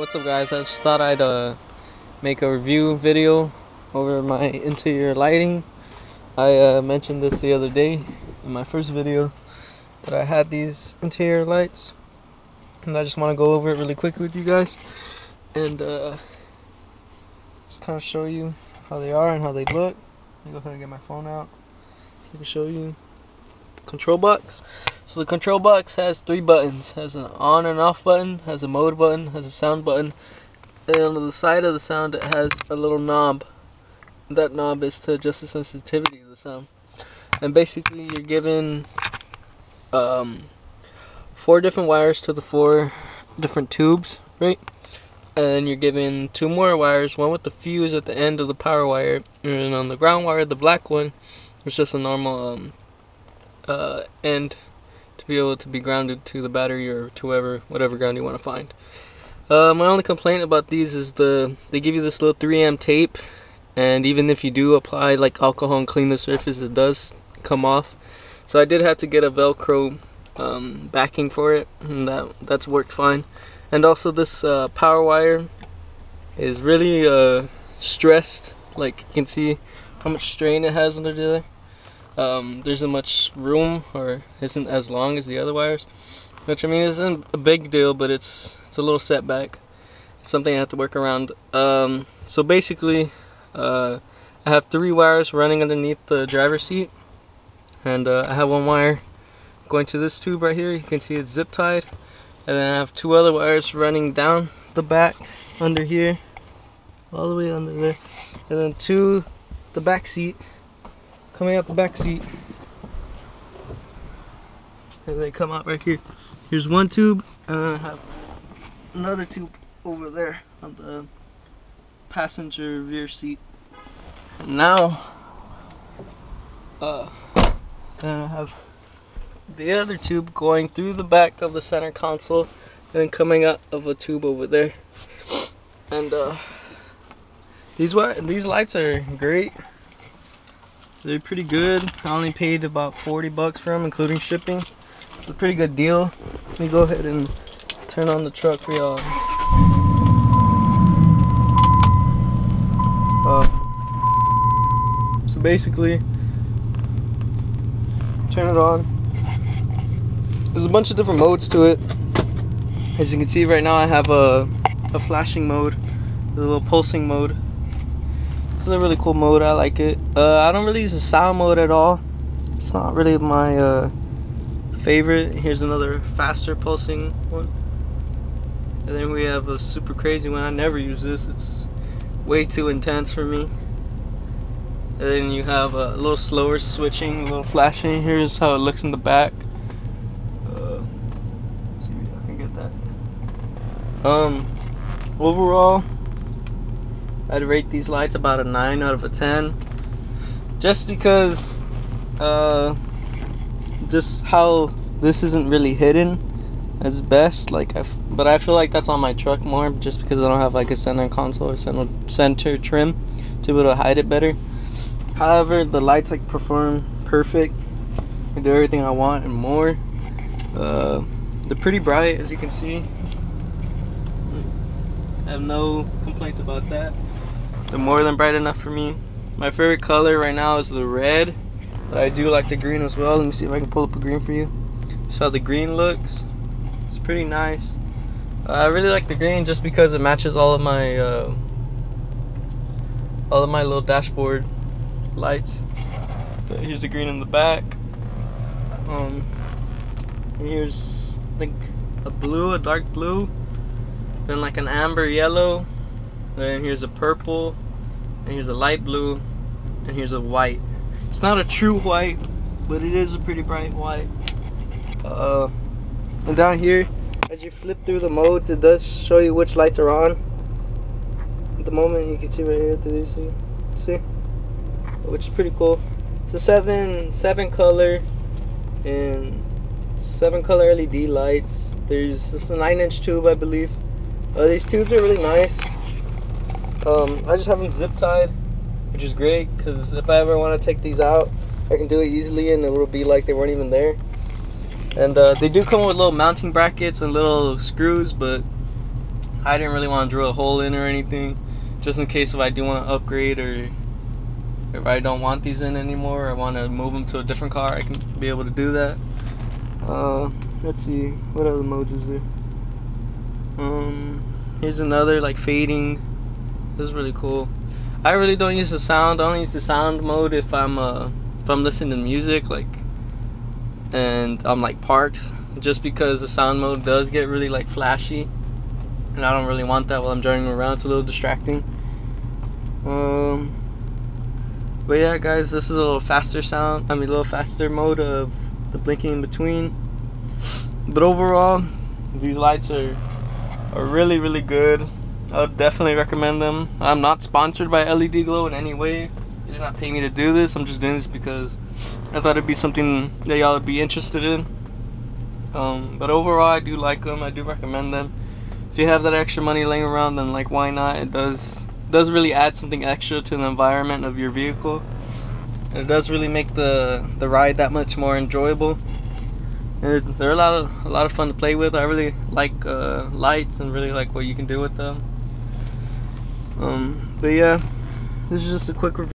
What's up guys, I just thought I'd make a review video over my interior lighting. I mentioned this the other day in my first video that I had these interior lights, and I just want to go over it really quick with you guys and just kind of show you how they are and how they look. Let me go ahead and get my phone out so I can show you. Control box. So the control box has 3 buttons. Has an on and off button, has a mode button, has a sound button, and on the side of the sound it has a little knob. That knob is to adjust the sensitivity of the sound. And basically you're given 4 different wires to the 4 different tubes, right? And then you're given 2 more wires, one with the fuse at the end of the power wire, and on the ground wire, the black one, it's just a normal end to be able to be grounded to the battery or to whatever ground you want to find. My only complaint about these is they give you this little 3M tape, and even if you do apply like alcohol and clean the surface, it does come off. So I did have to get a Velcro backing for it, and that's worked fine. And also this power wire is really stressed. Like you can see how much strain it has under there. There isn't much room, or isn't as long as the other wires, which I mean isn't a big deal, but it's a little setback. It's something I have to work around. So basically I have 3 wires running underneath the driver's seat, and I have 1 wire going to this tube right here. You can see it's zip tied, and then I have 2 other wires running down the back under here, all the way under there, and then to the back seat, coming out the back seat, and they come out right here. Here's 1 tube, and then I have another tube over there on the passenger rear seat. And now then I have the other tube going through the back of the center console and then coming out of a tube over there. And these lights are great. They're pretty good. I only paid about 40 bucks for them, including shipping. It's a pretty good deal. Let me go ahead and turn on the truck for y'all. So basically, turn it on. There's a bunch of different modes to it. As you can see right now, I have a flashing mode, a little pulsing mode. This is a really cool mode. I like it. I don't really use the sound mode at all. It's not really my favorite. Here's another faster pulsing one. And then we have a super crazy one. I never use this. It's way too intense for me. And then you have a little slower switching, a little flashing. Here's how it looks in the back. Let's see if I can get that. Overall, I'd rate these lights about a 9 out of a 10, just because just how this isn't really hidden as best. But I feel like that's on my truck more, just because I don't have like a center console or center trim to be able to hide it better. However, the lights perform perfect. They do everything I want and more. They're pretty bright, as you can see. I have no complaints about that. They're more than bright enough for me. My favorite color right now is the red, but I do like the green as well. Let me see if I can pull up a green for you. See how the green looks? It's pretty nice. I really like the green just because it matches all of my little dashboard lights. But here's the green in the back. And here's, I think, a dark blue, then like an amber yellow. Then here's a purple, and here's a light blue, and here's a white. It's not a true white, but it is a pretty bright white. And down here, as you flip through the modes, it does show you which lights are on. At the moment, you can see right here, see? Which is pretty cool. It's a 7 color and 7 color LED lights. This is a 9-inch tube, I believe. These tubes are really nice. I just have them zip tied, which is great, because if I ever want to take these out, I can do it easily and it will be like they weren't even there. And they do come with little mounting brackets and little screws, but I didn't really want to drill a hole in or anything, just in case if I do want to upgrade, or if I don't want these in anymore, I want to move them to a different car, I can be able to do that. Let's see, what other modes is there? Here's another, like, fading. This is really cool. I really don't use the sound. I only use the sound mode if I'm listening to music, like, and I'm like parked, just because the sound mode does get really like flashy, and I don't really want that while I'm driving around. It's a little distracting. But yeah, guys, this is a little faster sound. I mean, a little faster mode of the blinking in between. But overall, these lights are really, really good. I would definitely recommend them. I'm not sponsored by LED Glow in any way. They did not pay me to do this. I'm just doing this because I thought it'd be something that y'all would be interested in. But overall, I do like them. I do recommend them. If you have that extra money laying around, then like, why not? It does really add something extra to the environment of your vehicle. And it does really make the ride that much more enjoyable. And they're a lot of fun to play with. I really like lights and really like what you can do with them. But yeah, this is just a quick review.